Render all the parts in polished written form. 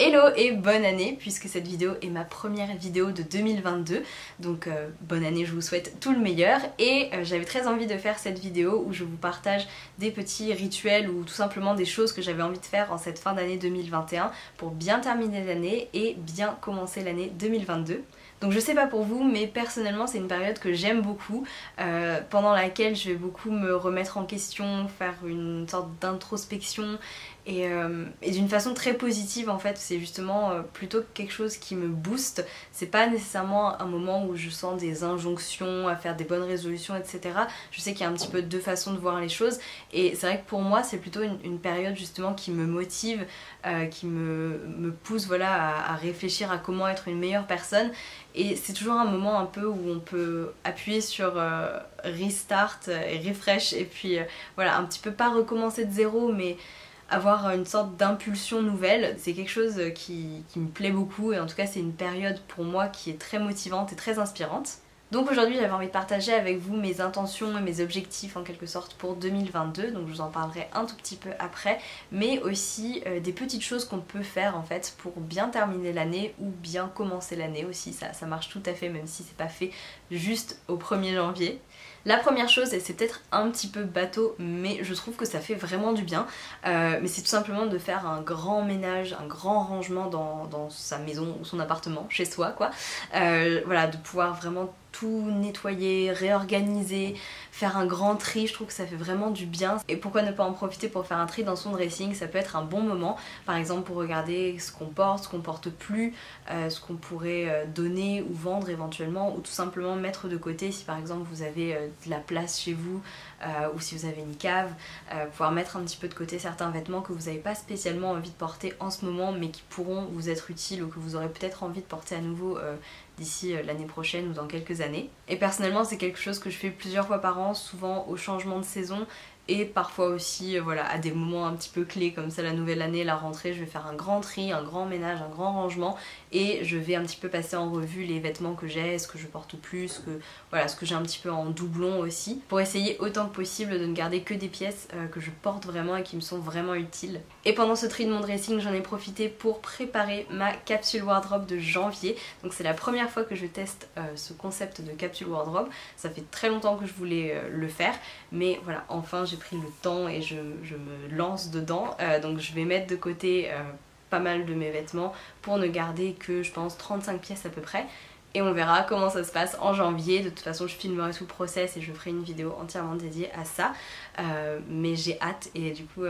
Hello et bonne année puisque cette vidéo est ma première vidéo de 2022 donc bonne année, je vous souhaite tout le meilleur et j'avais très envie de faire cette vidéo où je vous partage des petits rituels ou tout simplement des choses que j'avais envie de faire en cette fin d'année 2021 pour bien terminer l'année et bien commencer l'année 2022. Donc je sais pas pour vous, mais personnellement c'est une période que j'aime beaucoup, pendant laquelle je vais beaucoup me remettre en question, faire une sorte d'introspection et d'une façon très positive en fait. C'est justement plutôt quelque chose qui me booste. C'est pas nécessairement un moment où je sens des injonctions à faire des bonnes résolutions, etc. Je sais qu'il y a un petit peu deux façons de voir les choses et c'est vrai que pour moi c'est plutôt une période justement qui me motive, qui me pousse voilà, à réfléchir à comment être une meilleure personne. Et c'est toujours un moment un peu où on peut appuyer sur restart et refresh et puis voilà, un petit peu pas recommencer de zéro mais avoir une sorte d'impulsion nouvelle. C'est quelque chose qui me plaît beaucoup et en tout cas c'est une période pour moi qui est très motivante et très inspirante. Donc aujourd'hui j'avais envie de partager avec vous mes intentions et mes objectifs en quelque sorte pour 2022, donc je vous en parlerai un tout petit peu après, mais aussi des petites choses qu'on peut faire en fait pour bien terminer l'année ou bien commencer l'année aussi, ça marche tout à fait même si c'est pas fait juste au 1er janvier. La première chose, et c'est peut-être un petit peu bateau, mais je trouve que ça fait vraiment du bien, mais c'est tout simplement de faire un grand ménage, un grand rangement dans sa maison ou son appartement, chez soi quoi. Voilà, de pouvoir vraiment tout nettoyer, réorganiser, faire un grand tri, je trouve que ça fait vraiment du bien. Et pourquoi ne pas en profiter pour faire un tri dans son dressing, ça peut être un bon moment, par exemple pour regarder ce qu'on porte plus, ce qu'on pourrait donner ou vendre éventuellement, ou tout simplement mettre de côté si par exemple vous avez de la place chez vous, ou si vous avez une cave, pouvoir mettre un petit peu de côté certains vêtements que vous n'avez pas spécialement envie de porter en ce moment mais qui pourront vous être utiles ou que vous aurez peut-être envie de porter à nouveau d'ici l'année prochaine ou dans quelques années. Et personnellement c'est quelque chose que je fais plusieurs fois par an, souvent au changement de saison et parfois aussi voilà, à des moments un petit peu clés comme ça, la nouvelle année, la rentrée, je vais faire un grand tri, un grand ménage, un grand rangement et je vais un petit peu passer en revue les vêtements que j'ai, ce que je porte plus, voilà, ce que j'ai un petit peu en doublon aussi, pour essayer autant que possible de ne garder que des pièces que je porte vraiment et qui me sont vraiment utiles. Et pendant ce tri de mon dressing, j'en ai profité pour préparer ma capsule wardrobe de janvier. Donc c'est la première fois que je teste ce concept de capsule wardrobe. Ça fait très longtemps que je voulais le faire, mais voilà, enfin j'ai pris le temps et je me lance dedans. Donc je vais mettre de côté pas mal de mes vêtements pour ne garder que je pense 35 pièces à peu près. Et on verra comment ça se passe en janvier. De toute façon je filmerai tout le process et je ferai une vidéo entièrement dédiée à ça. Mais j'ai hâte et du coup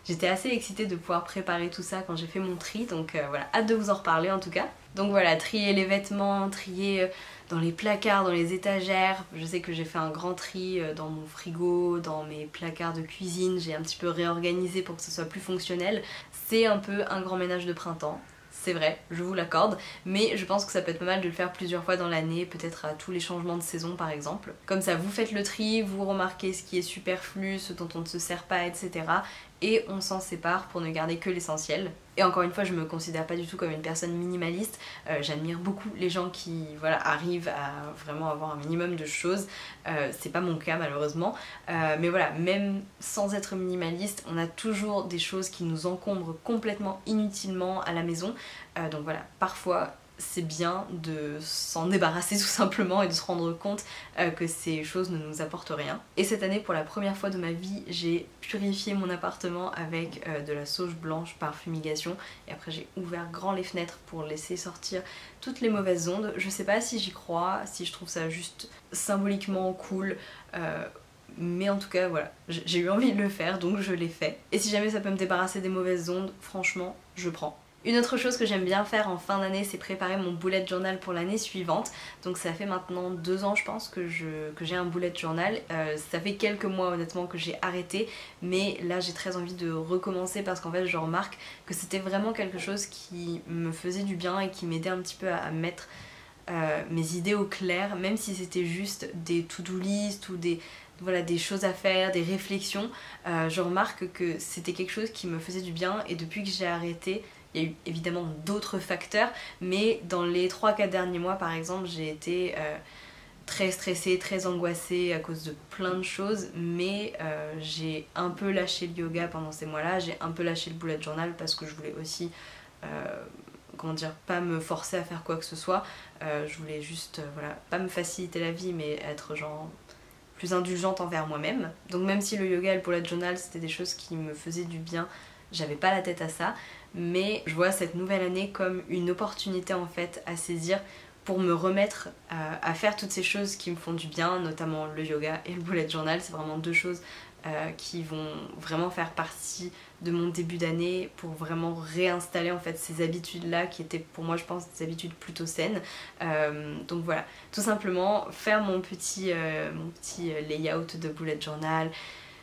j'étais assez excitée de pouvoir préparer tout ça quand j'ai fait mon tri. Donc voilà, hâte de vous en reparler en tout cas. Donc voilà, trier les vêtements, trier dans les placards, dans les étagères. Je sais que j'ai fait un grand tri dans mon frigo, dans mes placards de cuisine. J'ai un petit peu réorganisé pour que ce soit plus fonctionnel. C'est un peu un grand ménage de printemps. C'est vrai, je vous l'accorde, mais je pense que ça peut être pas mal de le faire plusieurs fois dans l'année, peut-être à tous les changements de saison par exemple. Comme ça vous faites le tri, vous remarquez ce qui est superflu, ce dont on ne se sert pas, etc. Et on s'en sépare pour ne garder que l'essentiel. Et encore une fois, je me considère pas du tout comme une personne minimaliste, j'admire beaucoup les gens qui voilà, arrivent à vraiment avoir un minimum de choses, c'est pas mon cas malheureusement, mais voilà, même sans être minimaliste, on a toujours des choses qui nous encombrent complètement inutilement à la maison, donc voilà, parfois c'est bien de s'en débarrasser tout simplement et de se rendre compte que ces choses ne nous apportent rien. Et cette année, pour la première fois de ma vie, j'ai purifié mon appartement avec de la sauge blanche par fumigation et après j'ai ouvert grand les fenêtres pour laisser sortir toutes les mauvaises ondes. Je sais pas si j'y crois, si je trouve ça juste symboliquement cool, mais en tout cas voilà, j'ai eu envie de le faire donc je l'ai fait. Et si jamais ça peut me débarrasser des mauvaises ondes, franchement je prends. Une autre chose que j'aime bien faire en fin d'année, c'est préparer mon bullet journal pour l'année suivante. Donc ça fait maintenant 2 ans je pense que j'ai un bullet journal. Ça fait quelques mois honnêtement que j'ai arrêté, mais là j'ai très envie de recommencer parce qu'en fait je remarque que c'était vraiment quelque chose qui me faisait du bien et qui m'aidait un petit peu à mettre mes idées au clair, même si c'était juste des to-do list ou voilà, des choses à faire, des réflexions. Je remarque que c'était quelque chose qui me faisait du bien et depuis que j'ai arrêté, il y a eu évidemment d'autres facteurs, mais dans les 3-4 derniers mois par exemple, j'ai été très stressée, très angoissée à cause de plein de choses, mais j'ai un peu lâché le yoga pendant ces mois-là, j'ai un peu lâché le bullet journal parce que je voulais aussi comment dire, pas me forcer à faire quoi que ce soit. Je voulais juste, voilà, pas me faciliter la vie, mais être genre plus indulgente envers moi-même. Donc même si le yoga et le bullet journal c'était des choses qui me faisaient du bien, j'avais pas la tête à ça, mais je vois cette nouvelle année comme une opportunité en fait à saisir pour me remettre à faire toutes ces choses qui me font du bien, notamment le yoga et le bullet journal. C'est vraiment deux choses qui vont vraiment faire partie de mon début d'année pour vraiment réinstaller en fait ces habitudes là qui étaient pour moi je pense des habitudes plutôt saines. Donc voilà, tout simplement faire mon petit layout de bullet journal.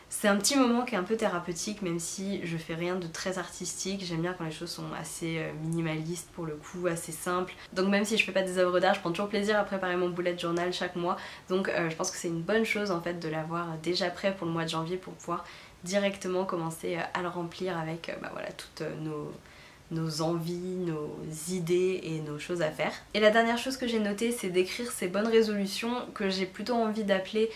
C'est un petit moment qui est un peu thérapeutique, même si je fais rien de très artistique. J'aime bien quand les choses sont assez minimalistes pour le coup, assez simples. Donc même si je fais pas des œuvres d'art, je prends toujours plaisir à préparer mon bullet journal chaque mois. Donc je pense que c'est une bonne chose en fait de l'avoir déjà prêt pour le mois de janvier pour pouvoir directement commencer à le remplir avec voilà, toutes nos envies, nos idées et nos choses à faire. Et la dernière chose que j'ai notée, c'est d'écrire ces bonnes résolutions que j'ai plutôt envie d'appeler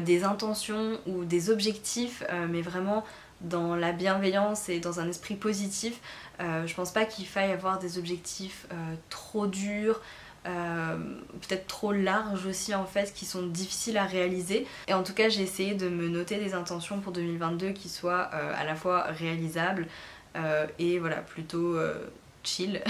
des intentions ou des objectifs, mais vraiment dans la bienveillance et dans un esprit positif. Je pense pas qu'il faille avoir des objectifs trop durs, peut-être trop larges aussi en fait, qui sont difficiles à réaliser. Et en tout cas j'ai essayé de me noter des intentions pour 2022 qui soient à la fois réalisables et voilà, plutôt chill.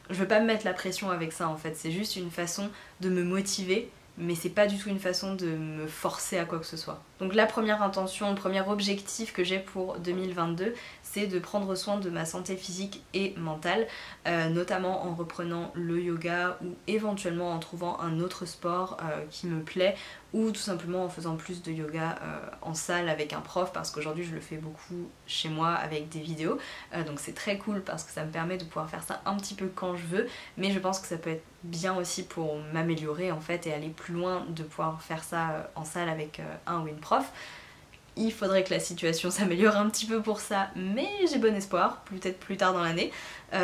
Je veux pas me mettre la pression avec ça en fait, c'est juste une façon de me motiver, mais c'est pas du tout une façon de me forcer à quoi que ce soit. Donc la première intention, le premier objectif que j'ai pour 2022, c'est de prendre soin de ma santé physique et mentale, notamment en reprenant le yoga ou éventuellement en trouvant un autre sport qui me plaît, ou tout simplement en faisant plus de yoga en salle avec un prof, parce qu'aujourd'hui je le fais beaucoup chez moi avec des vidéos, donc c'est très cool parce que ça me permet de pouvoir faire ça un petit peu quand je veux, mais je pense que ça peut être bien aussi pour m'améliorer en fait et aller plus loin de pouvoir faire ça en salle avec un ou une prof. Il faudrait que la situation s'améliore un petit peu pour ça, mais j'ai bon espoir, peut-être plus tard dans l'année.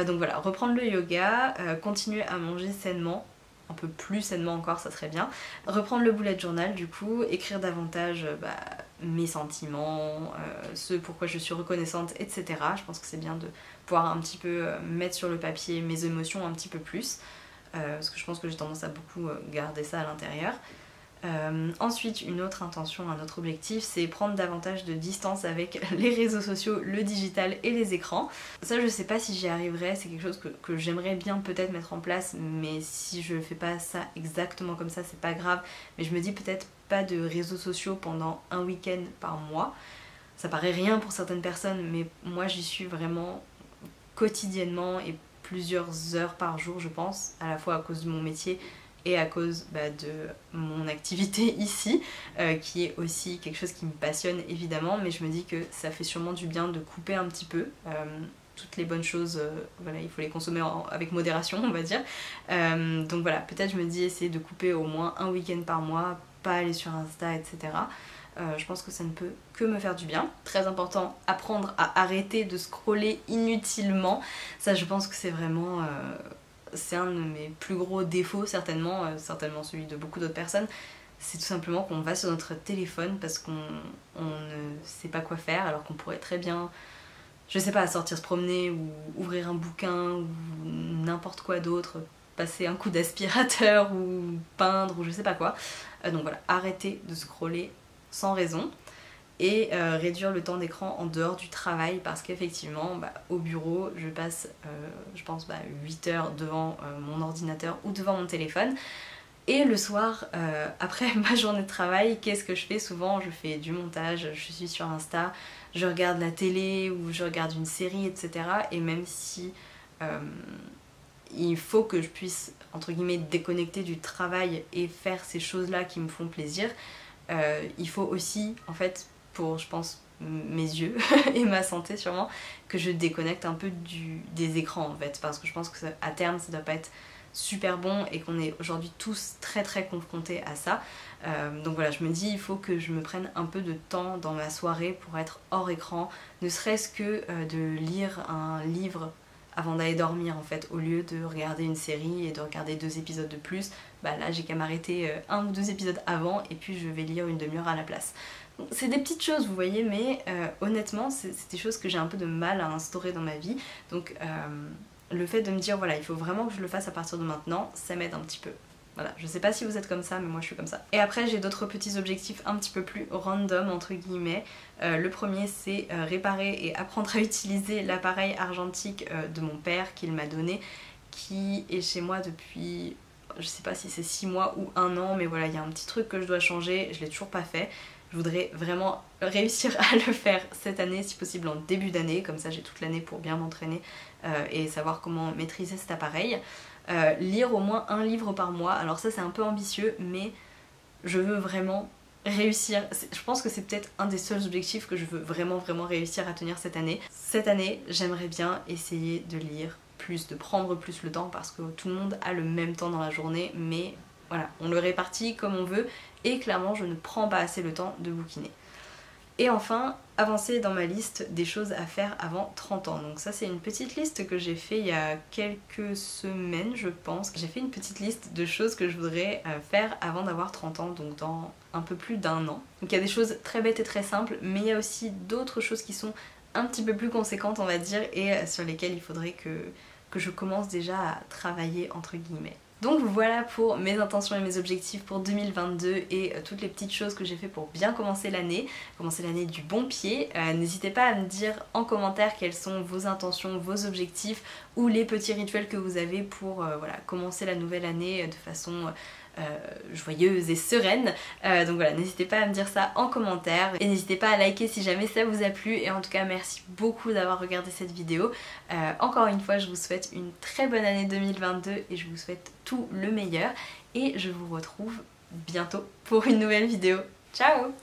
Donc voilà, reprendre le yoga, continuer à manger sainement, un peu plus sainement encore, ça serait bien. Reprendre le bullet journal du coup, écrire davantage mes sentiments, ce pourquoi je suis reconnaissante, etc. Je pense que c'est bien de pouvoir un petit peu mettre sur le papier mes émotions un petit peu plus, parce que je pense que j'ai tendance à beaucoup garder ça à l'intérieur. Ensuite, une autre intention, un autre objectif, c'est prendre davantage de distance avec les réseaux sociaux, le digital et les écrans. Ça, je sais pas si j'y arriverai, c'est quelque chose que j'aimerais bien peut-être mettre en place, mais si je fais pas ça exactement comme ça, c'est pas grave. Mais je me dis peut-être pas de réseaux sociaux pendant un week-end par mois. Ça paraît rien pour certaines personnes, mais moi j'y suis vraiment quotidiennement et plusieurs heures par jour, je pense, à la fois à cause de mon métier et à cause de mon activité ici, qui est aussi quelque chose qui me passionne évidemment, mais je me dis que ça fait sûrement du bien de couper un petit peu. Toutes les bonnes choses, voilà, il faut les consommer avec modération, on va dire. Donc voilà, peut-être je me dis essayer de couper au moins un week-end par mois, pas aller sur Insta, etc. Je pense que ça ne peut que me faire du bien. Très important, apprendre à arrêter de scroller inutilement. Ça, je pense que c'est vraiment... c'est un de mes plus gros défauts certainement, certainement celui de beaucoup d'autres personnes. C'est tout simplement qu'on va sur notre téléphone parce qu'on ne sait pas quoi faire, alors qu'on pourrait très bien, je sais pas, sortir se promener ou ouvrir un bouquin ou n'importe quoi d'autre, passer un coup d'aspirateur ou peindre ou je sais pas quoi. Donc voilà, arrêter de scroller sans raison et réduire le temps d'écran en dehors du travail, parce qu'effectivement au bureau je passe je pense 8 heures devant mon ordinateur ou devant mon téléphone, et le soir après ma journée de travail, qu'est-ce que je fais souvent? Je fais du montage, je suis sur Insta, je regarde la télé ou je regarde une série, etc. Et même si il faut que je puisse entre guillemets déconnecter du travail et faire ces choses là qui me font plaisir, il faut aussi en fait, pour je pense mes yeux et ma santé sûrement, que je déconnecte un peu des écrans en fait, parce que je pense que à terme ça doit pas être super bon et qu'on est aujourd'hui tous très confrontés à ça. Donc voilà, je me dis il faut que je me prenne un peu de temps dans ma soirée pour être hors écran, ne serait-ce que de lire un livre avant d'aller dormir en fait, au lieu de regarder une série et de regarder 2 épisodes de plus. Là j'ai qu'à m'arrêter 1 ou 2 épisodes avant et puis je vais lire une demi-heure à la place. C'est des petites choses vous voyez, mais honnêtement c'est des choses que j'ai un peu de mal à instaurer dans ma vie, donc le fait de me dire voilà, il faut vraiment que je le fasse à partir de maintenant, ça m'aide un petit peu. Voilà, je sais pas si vous êtes comme ça, mais moi je suis comme ça. Et après j'ai d'autres petits objectifs un petit peu plus random entre guillemets. Le premier c'est réparer et apprendre à utiliser l'appareil argentique de mon père qu'il m'a donné, qui est chez moi depuis, je sais pas si c'est 6 mois ou 1 an, mais voilà, il y a un petit truc que je dois changer, je l'ai toujours pas fait. Je voudrais vraiment réussir à le faire cette année, si possible en début d'année, comme ça j'ai toute l'année pour bien m'entraîner et savoir comment maîtriser cet appareil. Lire au moins 1 livre par mois, alors ça c'est un peu ambitieux, mais je veux vraiment réussir. Je pense que c'est peut-être un des seuls objectifs que je veux vraiment réussir à tenir cette année. Cette année, j'aimerais bien essayer de lire plus, de prendre plus le temps, parce que tout le monde a le même temps dans la journée, mais voilà, on le répartit comme on veut, et clairement je ne prends pas assez le temps de bouquiner. Et enfin, avancer dans ma liste des choses à faire avant 30 ans. Donc ça c'est une petite liste que j'ai fait il y a quelques semaines je pense. J'ai fait une petite liste de choses que je voudrais faire avant d'avoir 30 ans, donc dans un peu plus d'1 an. Donc il y a des choses très bêtes et très simples, mais il y a aussi d'autres choses qui sont un petit peu plus conséquentes on va dire, et sur lesquelles il faudrait que je commence déjà à travailler entre guillemets. Donc voilà pour mes intentions et mes objectifs pour 2022 et toutes les petites choses que j'ai fait pour bien commencer l'année du bon pied. N'hésitez pas à me dire en commentaire quelles sont vos intentions, vos objectifs ou les petits rituels que vous avez pour voilà, commencer la nouvelle année de façon joyeuse et sereine. Donc voilà, n'hésitez pas à me dire ça en commentaire et n'hésitez pas à liker si jamais ça vous a plu, et en tout cas merci beaucoup d'avoir regardé cette vidéo. Encore une fois je vous souhaite une très bonne année 2022 et je vous souhaite tout le meilleur, et je vous retrouve bientôt pour une nouvelle vidéo. Ciao!